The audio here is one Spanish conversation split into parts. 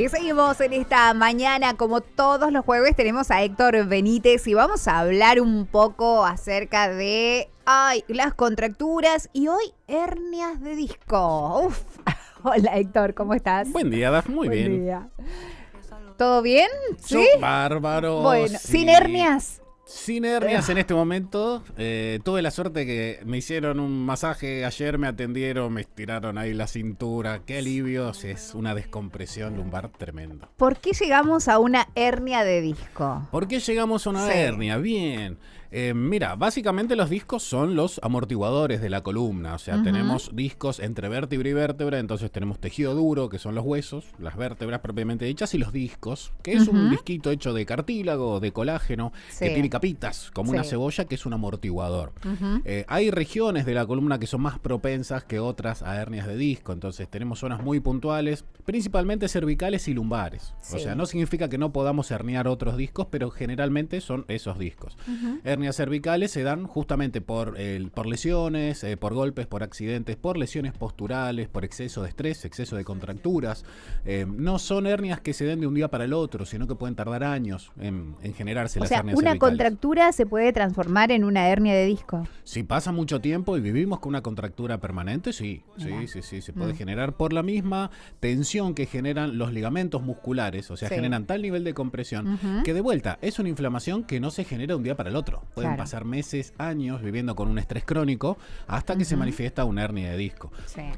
Y seguimos en esta mañana, como todos los jueves, tenemos a Héctor Benítez y vamos a hablar un poco acerca de las contracturas y hoy hernias de disco. Uf. Hola Héctor, ¿cómo estás? Buen día, Daf, muy bien. Buen día. ¿Todo bien? ¿Sí? Bárbaro. Bueno, sí. sin hernias. Sin hernias en este momento. Tuve la suerte que me hicieron un masaje ayer, me atendieron, me estiraron ahí la cintura. Qué alivio, es una descompresión lumbar tremendo. ¿Por qué llegamos a una hernia de disco? ¿Por qué llegamos a una hernia? Bien. Mira, básicamente los discos son los amortiguadores de la columna. O sea, tenemos discos entre vértebra y vértebra. Entonces tenemos tejido duro, que son los huesos, las vértebras propiamente dichas, y los discos, que es un disquito hecho de cartílago, de colágeno, que tiene capitas, como una cebolla, que es un amortiguador. Hay regiones de la columna que son más propensas que otras a hernias de disco. Entonces tenemos zonas muy puntuales, principalmente cervicales y lumbares. O sea, no significa que no podamos herniar otros discos, pero generalmente son esos discos. Hernias cervicales se dan justamente por lesiones, por golpes, por accidentes, por lesiones posturales, por exceso de estrés, exceso de contracturas. No son hernias que se den de un día para el otro, sino que pueden tardar años en generarse las hernias cervicales. ¿Una contractura se puede transformar en una hernia de disco? Si pasa mucho tiempo y vivimos con una contractura permanente, sí, se puede generar por la misma tensión que generan los ligamentos musculares, o sea, generan tal nivel de compresión que de vuelta es una inflamación que no se genera un día para el otro. Pueden pasar meses, años viviendo con un estrés crónico hasta que se manifiesta una hernia de disco.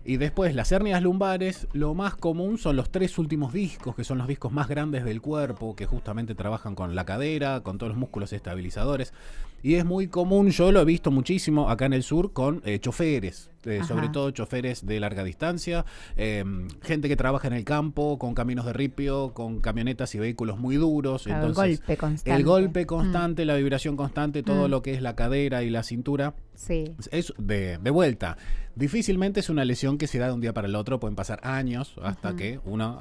Y después las hernias lumbares, lo más común son los 3 últimos discos, que son los discos más grandes del cuerpo, que justamente trabajan con la cadera, con todos los músculos estabilizadores. Y es muy común, yo lo he visto muchísimo acá en el sur con choferes, sobre todo choferes de larga distancia, gente que trabaja en el campo, con caminos de ripio, con camionetas y vehículos muy duros. Claro, entonces, el golpe constante, la vibración constante, todo lo que es la cadera y la cintura, es de vuelta. Difícilmente es una lesión que se da de un día para el otro, pueden pasar años hasta que uno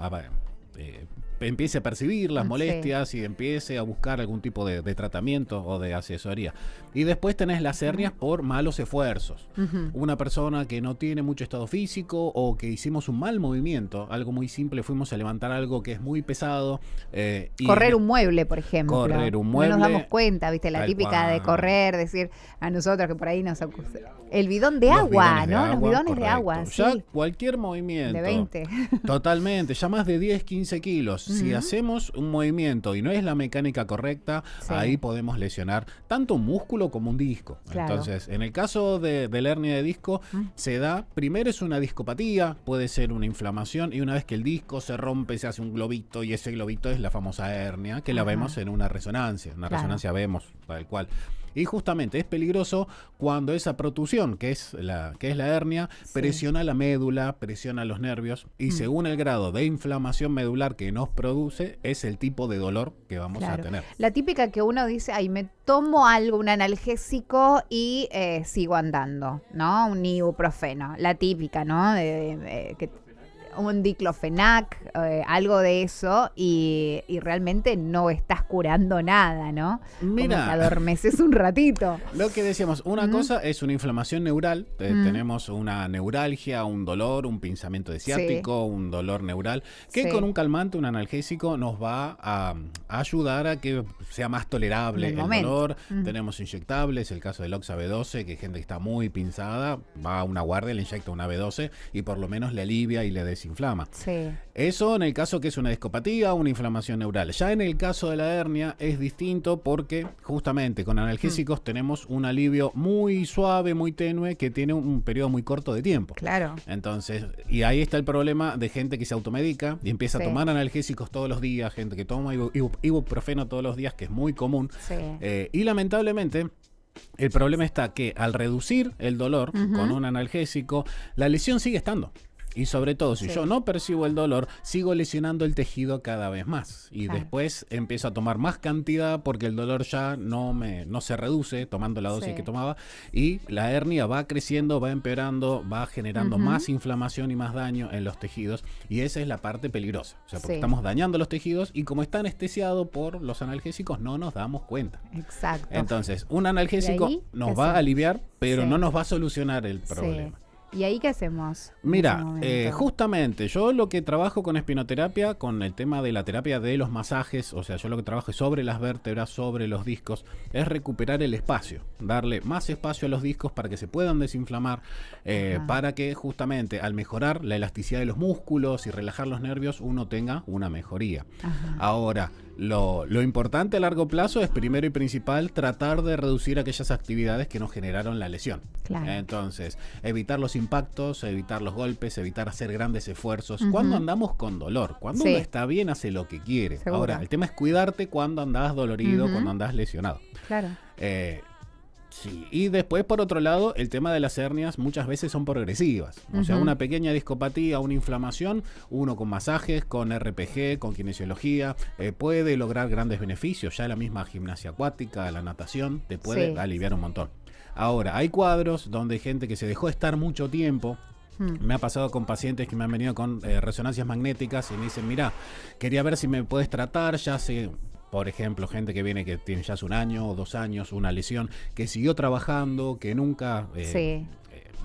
empiece a percibir las molestias y empiece a buscar algún tipo de tratamiento o de asesoría. Y después tenés las hernias por malos esfuerzos. Una persona que no tiene mucho estado físico o que hicimos un mal movimiento, algo muy simple, fuimos a levantar algo que es muy pesado. Correr un mueble, por ejemplo. Correr un mueble. No nos damos cuenta, ¿viste? La típica de correr, decir a nosotros que por ahí nos acusa. El bidón de agua, ¿no? Los bidones de agua. Ya cualquier movimiento. De 20. Totalmente, ya más de 10, 15 kilos. Si hacemos un movimiento y no es la mecánica correcta, ahí podemos lesionar tanto un músculo como un disco. Claro. Entonces, en el caso de la hernia de disco, se da, primero es una discopatía, puede ser una inflamación, y una vez que el disco se rompe, se hace un globito, y ese globito es la famosa hernia, que la vemos en una resonancia. En una resonancia vemos tal cual. Y justamente es peligroso cuando esa protusión, que es la hernia, presiona la médula, presiona los nervios, y según el grado de inflamación medular que nos produce, es el tipo de dolor que vamos a tener. La típica que uno dice, me tomo algo, un analgésico y sigo andando, ¿no? Un ibuprofeno, la típica, ¿no? Un diclofenac, algo de eso, y realmente no estás curando nada, ¿no? Mira, como que adormeces un ratito. Lo que decíamos, una cosa es una inflamación neural, tenemos una neuralgia, un dolor, un pinzamiento de ciático, un dolor neural, que con un calmante, un analgésico, nos va a ayudar a que sea más tolerable el dolor. Tenemos inyectables, el caso del Oxa B12, que hay gente que está muy pinzada, va a una guardia, le inyecta una B12 y por lo menos le alivia y le desinflama. Eso en el caso que es una discopatía, una inflamación neural. Ya en el caso de la hernia es distinto porque justamente con analgésicos tenemos un alivio muy suave, muy tenue, que tiene un periodo muy corto de tiempo. Claro. Entonces, y ahí está el problema de gente que se automedica y empieza a tomar analgésicos todos los días, gente que toma ibuprofeno todos los días, que es muy común. Y lamentablemente el problema está que al reducir el dolor con un analgésico, la lesión sigue estando. Y sobre todo, si yo no percibo el dolor, sigo lesionando el tejido cada vez más. Y después empiezo a tomar más cantidad porque el dolor ya no se reduce tomando la dosis que tomaba. Y la hernia va creciendo, va empeorando, va generando más inflamación y más daño en los tejidos. Y esa es la parte peligrosa. O sea, porque estamos dañando los tejidos y como está anestesiado por los analgésicos, no nos damos cuenta. Exacto. Entonces, un analgésico nos va a aliviar, pero no nos va a solucionar el problema. ¿Y ahí qué hacemos? Mira, justamente yo lo que trabajo con espinoterapia, con el tema de la terapia de los masajes, o sea, yo lo que trabajo es sobre las vértebras, sobre los discos, es recuperar el espacio, darle más espacio a los discos para que se puedan desinflamar, para que justamente al mejorar la elasticidad de los músculos y relajar los nervios, uno tenga una mejoría. Ajá. Ahora, lo importante a largo plazo es primero y principal tratar de reducir aquellas actividades que nos generaron la lesión. Claro. Entonces, evitar los impactos, evitar los golpes, evitar hacer grandes esfuerzos. Cuando andamos con dolor, cuando uno está bien hace lo que quiere. Seguro. Ahora, el tema es cuidarte cuando andás dolorido, cuando andás lesionado. Claro. Sí, y después por otro lado el tema de las hernias muchas veces son progresivas, o sea, una pequeña discopatía, una inflamación, uno con masajes, con RPG, con kinesiología, puede lograr grandes beneficios. Ya la misma gimnasia acuática, la natación te puede aliviar un montón. Ahora, hay cuadros donde hay gente que se dejó estar mucho tiempo. Me ha pasado con pacientes que me han venido con resonancias magnéticas y me dicen, mira, quería ver si me puedes tratar, ya sé. Por ejemplo, gente que viene que tiene ya hace 1 año o 2 años, una lesión, que siguió trabajando, que nunca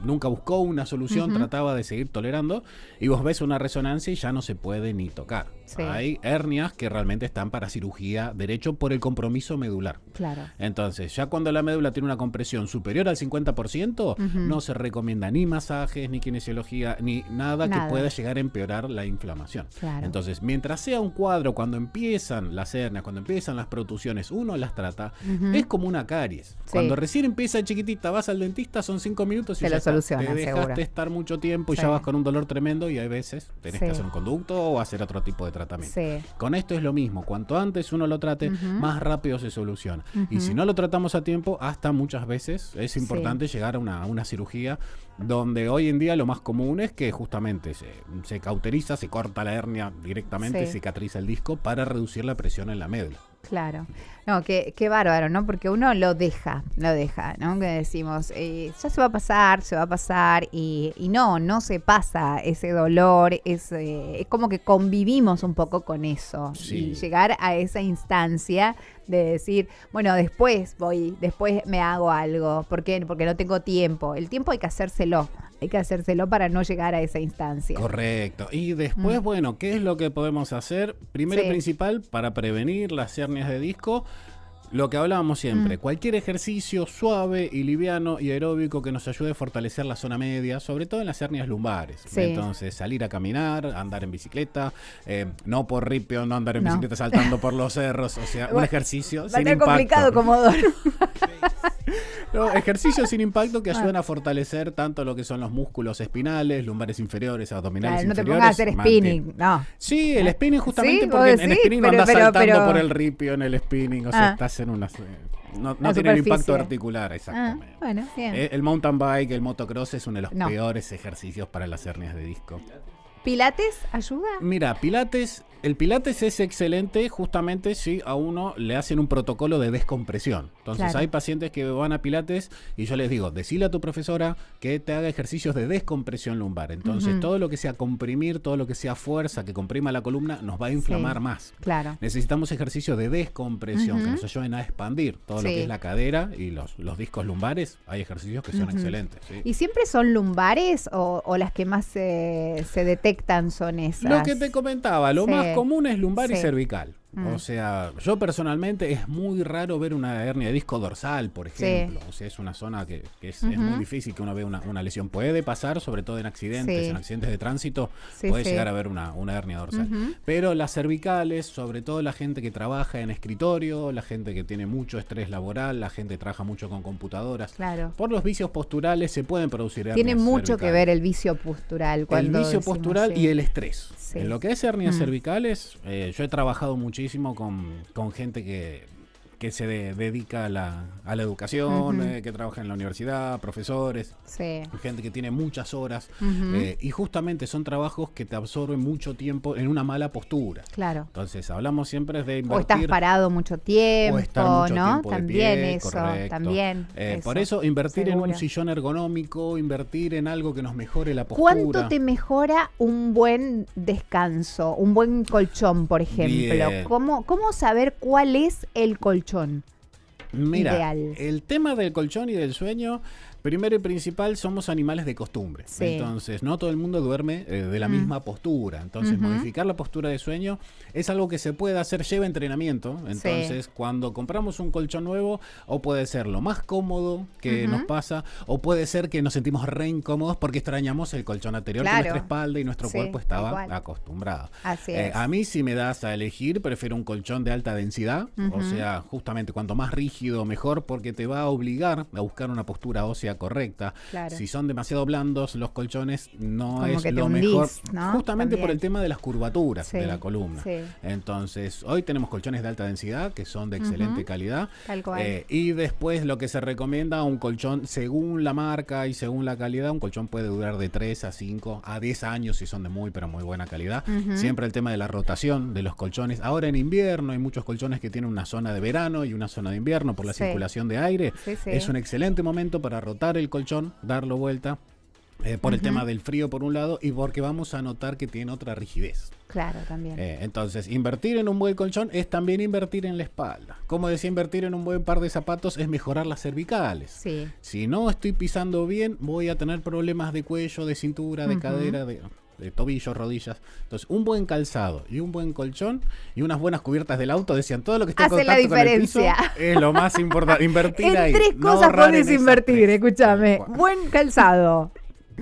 buscó una solución, trataba de seguir tolerando, y vos ves una resonancia y ya no se puede ni tocar. Sí. Hay hernias que realmente están para cirugía derecho por el compromiso medular. Claro. Entonces, ya cuando la médula tiene una compresión superior al 50%, no se recomienda ni masajes, ni kinesiología, ni nada que pueda llegar a empeorar la inflamación. Claro. Entonces, mientras sea un cuadro, cuando empiezan las hernias, cuando empiezan las protusiones, uno las trata, es como una caries. Sí. Cuando recién empieza chiquitita, vas al dentista, son 5 minutos y ya te dejaste estar mucho tiempo y ya vas con un dolor tremendo, y hay veces tenés que hacer un conducto o hacer otro tipo de tratamiento. Con esto es lo mismo, cuanto antes uno lo trate, más rápido se soluciona. Y si no lo tratamos a tiempo, hasta muchas veces es importante llegar a una cirugía, donde hoy en día lo más común es que justamente se cauteriza, se corta la hernia directamente, cicatriza el disco para reducir la presión en la médula. Claro. No, qué bárbaro, ¿no? Porque uno lo deja, ¿no? Que decimos, ya se va a pasar, y no se pasa ese dolor, es como que convivimos un poco con eso. Sí. Y llegar a esa instancia de decir, bueno, después me hago algo. ¿Por qué? Porque no tengo tiempo. El tiempo hay que hacérselo para no llegar a esa instancia. Correcto. Y después, bueno, ¿qué es lo que podemos hacer? Primero y principal, para prevenir las hernias de disco, lo que hablábamos siempre, cualquier ejercicio suave y liviano y aeróbico que nos ayude a fortalecer la zona media, sobre todo en las hernias lumbares. Sí. Entonces, salir a caminar, andar en bicicleta, no por ripio, no andar en bicicleta saltando por los cerros, o sea, un ejercicio sin impacto. Va a ser complicado, Comodoro. No, ejercicios sin impacto que ayudan a fortalecer tanto lo que son los músculos espinales, lumbares inferiores, abdominales inferiores. No te pongas a hacer spinning, no. Sí, el spinning justamente porque en spinning no andas saltando por el ripio en el spinning, o sea, estás en una... No tiene el impacto articular, exactamente. Bueno, bien. El mountain bike, el motocross es uno de los peores ejercicios para las hernias de disco. ¿Pilates ayuda? Mira, el Pilates es excelente justamente si a uno le hacen un protocolo de descompresión. Entonces hay pacientes que van a Pilates y yo les digo, decile a tu profesora que te haga ejercicios de descompresión lumbar. Entonces todo lo que sea comprimir, todo lo que sea fuerza que comprima la columna nos va a inflamar más. Claro. Necesitamos ejercicios de descompresión que nos ayuden a expandir todo lo que es la cadera y los discos lumbares. Hay ejercicios que son excelentes. ¿Sí? ¿Y siempre son lumbares o las que más se detectan son esas? Lo que te comentaba, lo más común es lumbar y cervical. O sea, yo personalmente es muy raro ver una hernia de disco dorsal, por ejemplo. O sea, es una zona que es muy difícil que uno vea una lesión. Puede pasar, sobre todo en accidentes, en accidentes de tránsito, puede llegar a ver una hernia dorsal. Pero las cervicales, sobre todo la gente que trabaja en escritorio, la gente que tiene mucho estrés laboral, la gente que trabaja mucho con computadoras, por los vicios posturales se pueden producir hernias cervicales. Tiene mucho que ver el vicio postural. El vicio postural y el estrés. En lo que es hernias cervicales, yo he trabajado muchísimo con gente que se dedica a la educación, que trabaja en la universidad, profesores, gente que tiene muchas horas, y justamente son trabajos que te absorben mucho tiempo en una mala postura. Claro. Entonces hablamos siempre de invertir. O estás parado mucho tiempo, o estar mucho tiempo también de pie, eso, correcto. También. Por eso invertir en un sillón ergonómico, invertir en algo que nos mejore la postura. ¿Cuánto te mejora un buen descanso, un buen colchón, por ejemplo? ¿Cómo saber cuál es el colchón? Mira, ideal? El tema del colchón y del sueño Primero y principal, somos animales de costumbre. Sí. Entonces, no todo el mundo duerme de la misma postura. Entonces, modificar la postura de sueño es algo que se puede hacer, lleva entrenamiento. Entonces, cuando compramos un colchón nuevo, o puede ser lo más cómodo que nos pasa, o puede ser que nos sentimos re incómodos porque extrañamos el colchón anterior que nuestra espalda y nuestro cuerpo estaba acostumbrado. Así es. A mí, si me das a elegir, prefiero un colchón de alta densidad. O sea, justamente cuanto más rígido, mejor, porque te va a obligar a buscar una postura ósea correcta. Claro. Si son demasiado blandos los colchones, no Como es que te lo hundís, mejor, ¿no? justamente También. por el tema de las curvaturas de la columna. Sí. Entonces, hoy tenemos colchones de alta densidad que son de excelente calidad. Tal cual. Y después lo que se recomienda, un colchón según la marca y según la calidad, un colchón puede durar de 3 a 5 a 10 años si son de muy pero muy buena calidad. Siempre el tema de la rotación de los colchones. Ahora en invierno hay muchos colchones que tienen una zona de verano y una zona de invierno por la circulación de aire. Es un excelente momento para rotar el colchón, darlo vuelta. Por el tema del frío por un lado y porque vamos a notar que tiene otra rigidez. Claro, también. Entonces, invertir en un buen colchón es también invertir en la espalda. Como decía, invertir en un buen par de zapatos es mejorar las cervicales. Sí. Si no estoy pisando bien, voy a tener problemas de cuello, de cintura, de cadera, de tobillos, rodillas. Entonces, un buen calzado y un buen colchón y unas buenas cubiertas del auto, decían, todo lo que está en Hace la contacto con el piso diferencia. es lo más importante. Invertir ahí. En 3 no cosas ahorrar podés en esas invertir, 3. escúchame. Tal cual. Buen calzado,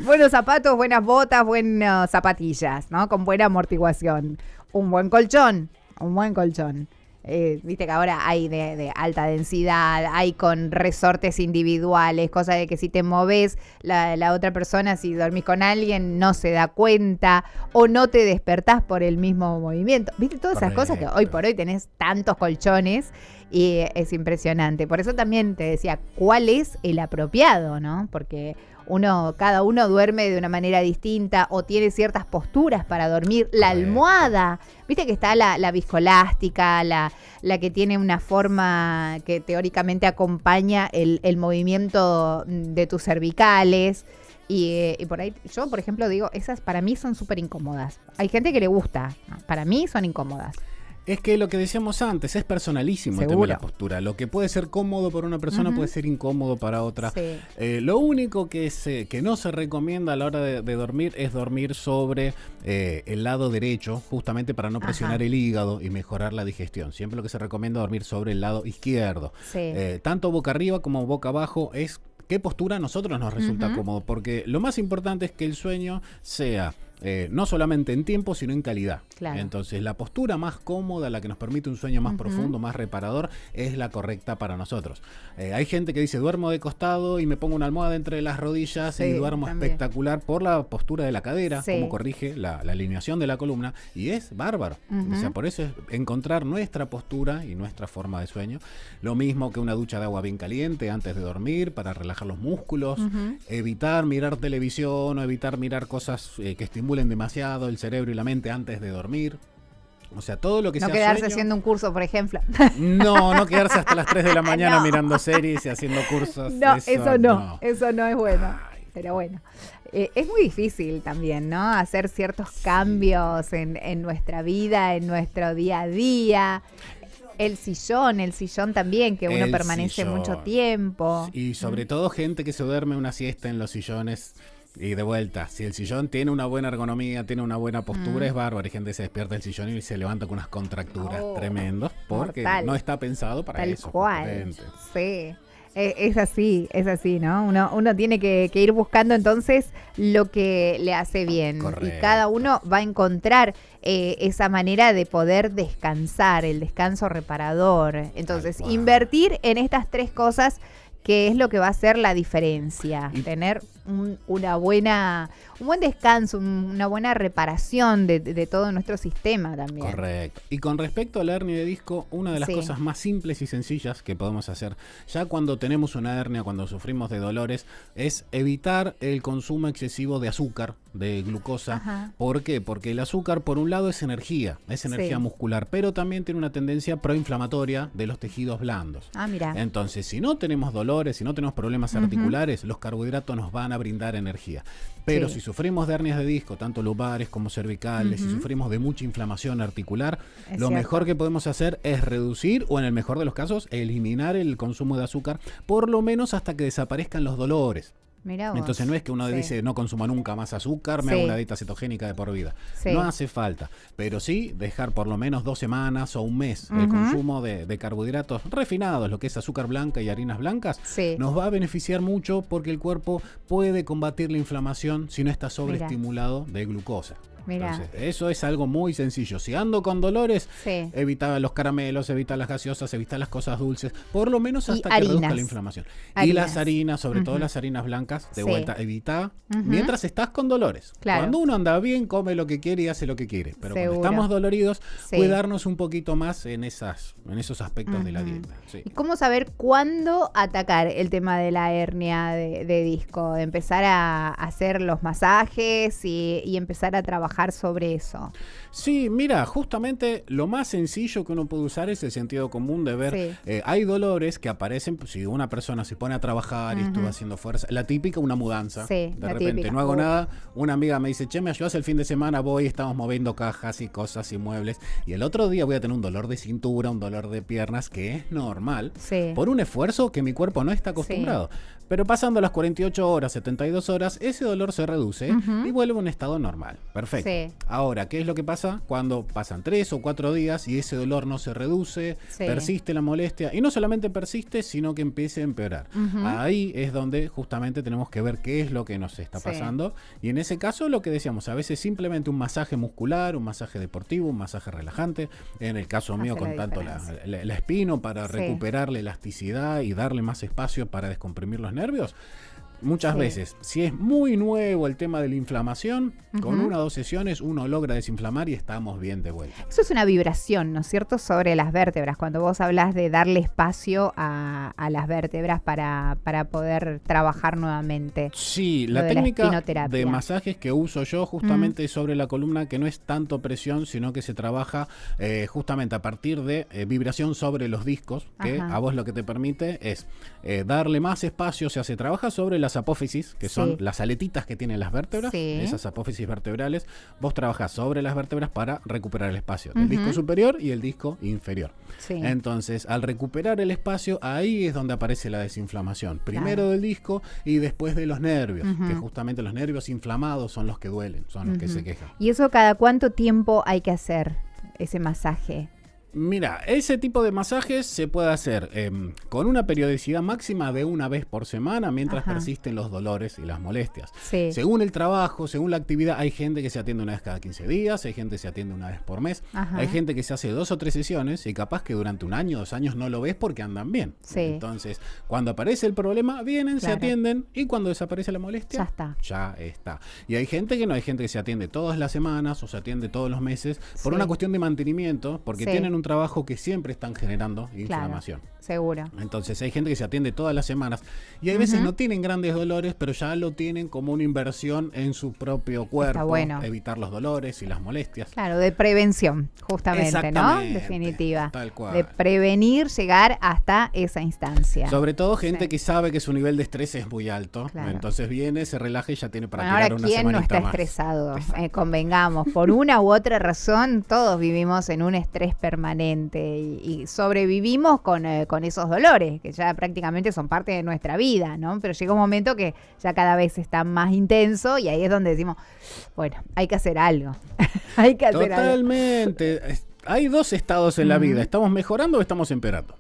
buenos zapatos, buenas botas, buenas zapatillas, ¿no? Con buena amortiguación. Un buen colchón. Viste que ahora hay de alta densidad, hay con resortes individuales, cosa de que si te moves, la otra persona, si dormís con alguien, no se da cuenta o no te despertás por el mismo movimiento. Viste todas esas cosas que hoy por hoy tenés tantos colchones y es impresionante. Por eso también te decía, ¿cuál es el apropiado, no? Porque cada uno duerme de una manera distinta o tiene ciertas posturas para dormir. La almohada, viste que está la viscoelástica, la que tiene una forma que teóricamente acompaña el movimiento de tus cervicales. Y por ahí, yo por ejemplo digo, esas para mí son súper incómodas. Hay gente que le gusta, para mí son incómodas. Es que lo que decíamos antes, es personalísimo el tema de la postura. Lo que puede ser cómodo para una persona puede ser incómodo para otra. Sí. Lo único que no se recomienda a la hora de dormir es dormir sobre el lado derecho, justamente para no presionar el hígado y mejorar la digestión. Siempre lo que se recomienda es dormir sobre el lado izquierdo. Sí. Tanto boca arriba como boca abajo es qué postura a nosotros nos resulta cómodo, porque lo más importante es que el sueño sea no solamente en tiempo, sino en calidad. Claro. Entonces, la postura más cómoda, la que nos permite un sueño más profundo, más reparador, es la correcta para nosotros. Hay gente que dice, duermo de costado y me pongo una almohada entre las rodillas y duermo espectacular por la postura de la cadera, como corrige la alineación de la columna, y es bárbaro. O sea, por eso es encontrar nuestra postura y nuestra forma de sueño. Lo mismo que una ducha de agua bien caliente antes de dormir, para relajar los músculos, evitar mirar televisión o evitar mirar cosas que estimulen demasiado el cerebro y la mente antes de dormir. O sea, todo lo que sea No quedarse sueño, haciendo un curso, por ejemplo. No quedarse hasta las 3 de la mañana mirando series y haciendo cursos. No, eso no es bueno. Pero bueno, es muy difícil también, ¿no? Hacer ciertos cambios en nuestra vida, en nuestro día a día. El sillón también, que uno permanece mucho tiempo. Y sobre todo gente que se duerme una siesta en los sillones. Y de vuelta, si el sillón tiene una buena ergonomía, tiene una buena postura, es bárbaro. Hay gente que se despierta del sillón y se levanta con unas contracturas tremendas porque no está pensado para eso. Tal cual, sí. Es así, ¿no? Uno tiene que ir buscando entonces lo que le hace bien. Correcto. Y cada uno va a encontrar esa manera de poder descansar, el descanso reparador. Entonces, invertir en estas 3 cosas, que es lo que va a hacer la diferencia. Tener un buen descanso, una buena reparación de todo nuestro sistema también. Correcto. Y con respecto a la hernia de disco, una de las cosas más simples y sencillas que podemos hacer ya cuando tenemos una hernia, cuando sufrimos de dolores, es evitar el consumo excesivo de azúcar, de glucosa. ¿Por qué? Porque el azúcar, por un lado, es energía muscular, pero también tiene una tendencia proinflamatoria de los tejidos blandos. Mira. Entonces, si no tenemos dolores, si no tenemos problemas articulares, los carbohidratos nos van a a brindar energía. Pero si sufrimos de hernias de disco, tanto lumbares como cervicales, si sufrimos de mucha inflamación articular, lo mejor que podemos hacer es reducir, o en el mejor de los casos, eliminar el consumo de azúcar, por lo menos hasta que desaparezcan los dolores. Mirá vos. Entonces no es que uno dice no consuma nunca más azúcar, me hago una dieta cetogénica de por vida. No hace falta, pero sí dejar por lo menos 2 semanas o un mes el consumo de carbohidratos refinados, lo que es azúcar blanca y harinas blancas, nos va a beneficiar mucho porque el cuerpo puede combatir la inflamación si no está sobreestimulado de glucosa. Entonces, eso es algo muy sencillo. Si ando con dolores, evita los caramelos, evita las gaseosas, evita las cosas dulces, por lo menos hasta que reduzca la inflamación. Y las harinas, sobre todo las harinas blancas, de vuelta, evita mientras estás con dolores. Cuando uno anda bien, come lo que quiere y hace lo que quiere. Pero cuando estamos doloridos, cuidarnos un poquito más en esos aspectos de la dieta. ¿Y cómo saber cuándo atacar el tema de la hernia de disco? Empezar a hacer los masajes y empezar a trabajar sobre eso. Sí, mira, justamente lo más sencillo que uno puede usar es el sentido común de ver, hay dolores que aparecen, pues, si una persona se pone a trabajar y estuvo haciendo fuerza, la típica, una mudanza, de repente no hago nada, una amiga me dice, che, me ayudas el fin de semana, estamos moviendo cajas y cosas y muebles, y el otro día voy a tener un dolor de cintura, un dolor de piernas, que es normal, por un esfuerzo que mi cuerpo no está acostumbrado. Pero pasando las 48 horas, 72 horas, ese dolor se reduce y vuelve a un estado normal. Perfecto. Ahora, ¿qué es lo que pasa cuando pasan 3 o 4 días y ese dolor no se reduce, persiste la molestia? Y no solamente persiste, sino que empieza a empeorar. Ahí es donde justamente tenemos que ver qué es lo que nos está pasando. Y en ese caso, lo que decíamos, a veces simplemente un masaje muscular, un masaje deportivo, un masaje relajante. En el caso mío, con tanto la espino, para recuperar la elasticidad y darle más espacio para descomprimir los nervios. Muchas veces, si es muy nuevo el tema de la inflamación, con 1 o 2 sesiones uno logra desinflamar y estamos bien de vuelta. Eso es una vibración, ¿no es cierto?, sobre las vértebras. Cuando vos hablas de darle espacio a las vértebras para poder trabajar nuevamente. Sí, la técnica de masajes que uso yo justamente sobre la columna, que no es tanto presión, sino que se trabaja justamente a partir de vibración sobre los discos, que a vos lo que te permite es darle más espacio, o sea, se trabaja sobre las apófisis, que son las aletitas que tienen las vértebras, esas apófisis vertebrales. Vos trabajás sobre las vértebras para recuperar el espacio del disco superior y el disco inferior. Entonces, al recuperar el espacio, ahí es donde aparece la desinflamación. Primero del disco y después de los nervios, que justamente los nervios inflamados son los que duelen, son los que se quejan. ¿Y eso cada cuánto tiempo hay que hacer ese masaje? Mira, ese tipo de masajes se puede hacer con una periodicidad máxima de 1 vez por semana mientras persisten los dolores y las molestias. Según el trabajo, según la actividad, hay gente que se atiende 1 vez cada 15 días, hay gente que se atiende 1 vez por mes, hay gente que se hace 2 o 3 sesiones y capaz que durante 1 año, 2 años no lo ves porque andan bien. Entonces, cuando aparece el problema, vienen, se atienden y cuando desaparece la molestia, ya está. Y hay gente que no, hay gente que se atiende todas las semanas o se atiende todos los meses por una cuestión de mantenimiento, porque tienen un trabajo que siempre están generando inflamación. Seguro. Entonces hay gente que se atiende todas las semanas y hay veces no tienen grandes dolores, pero ya lo tienen como una inversión en su propio cuerpo, evitar los dolores y las molestias. Claro, de prevención, justamente, ¿no? Definitiva. Tal cual. De prevenir llegar hasta esa instancia. Sobre todo gente que sabe que su nivel de estrés es muy alto. Entonces viene, se relaja y ya tiene para tirar una semanita más. ¿Quién no está estresado? Convengamos, por una u otra razón, todos vivimos en un estrés permanente y sobrevivimos con esos dolores, que ya prácticamente son parte de nuestra vida, ¿no? Pero llega un momento que ya cada vez está más intenso y ahí es donde decimos, bueno, hay que hacer algo. Hay que hacer algo. Totalmente. Hay 2 estados en la vida, ¿estamos mejorando o estamos empeorando?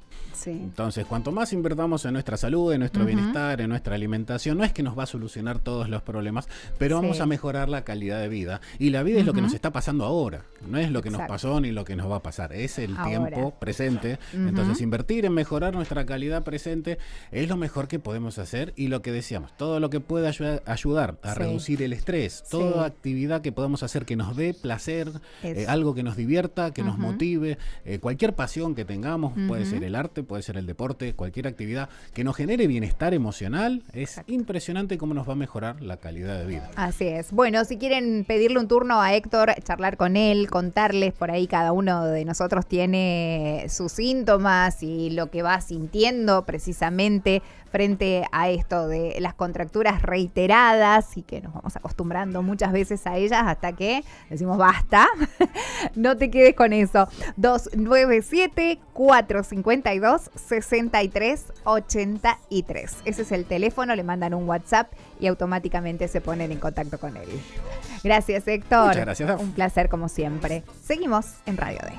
Entonces, cuanto más invertamos en nuestra salud, en nuestro bienestar, en nuestra alimentación, no es que nos va a solucionar todos los problemas, pero vamos a mejorar la calidad de vida. Y la vida es lo que nos está pasando ahora, no es lo que nos pasó ni lo que nos va a pasar, es el tiempo presente. Entonces, invertir en mejorar nuestra calidad presente es lo mejor que podemos hacer y lo que decíamos, todo lo que pueda ayudar a reducir el estrés, toda actividad que podamos hacer que nos dé placer, algo que nos divierta, que nos motive, cualquier pasión que tengamos, puede ser el arte, puede ser el deporte, cualquier actividad que nos genere bienestar emocional. Es impresionante cómo nos va a mejorar la calidad de vida. Así es. Bueno, si quieren pedirle un turno a Héctor, charlar con él, contarles por ahí, cada uno de nosotros tiene sus síntomas y lo que va sintiendo precisamente frente a esto de las contracturas reiteradas y que nos vamos acostumbrando muchas veces a ellas hasta que decimos basta. No te quedes con eso. 297-452-6383. Ese es el teléfono, le mandan un WhatsApp y automáticamente se ponen en contacto con él. Gracias, Héctor. Muchas gracias. Un placer como siempre. Seguimos en Radio D.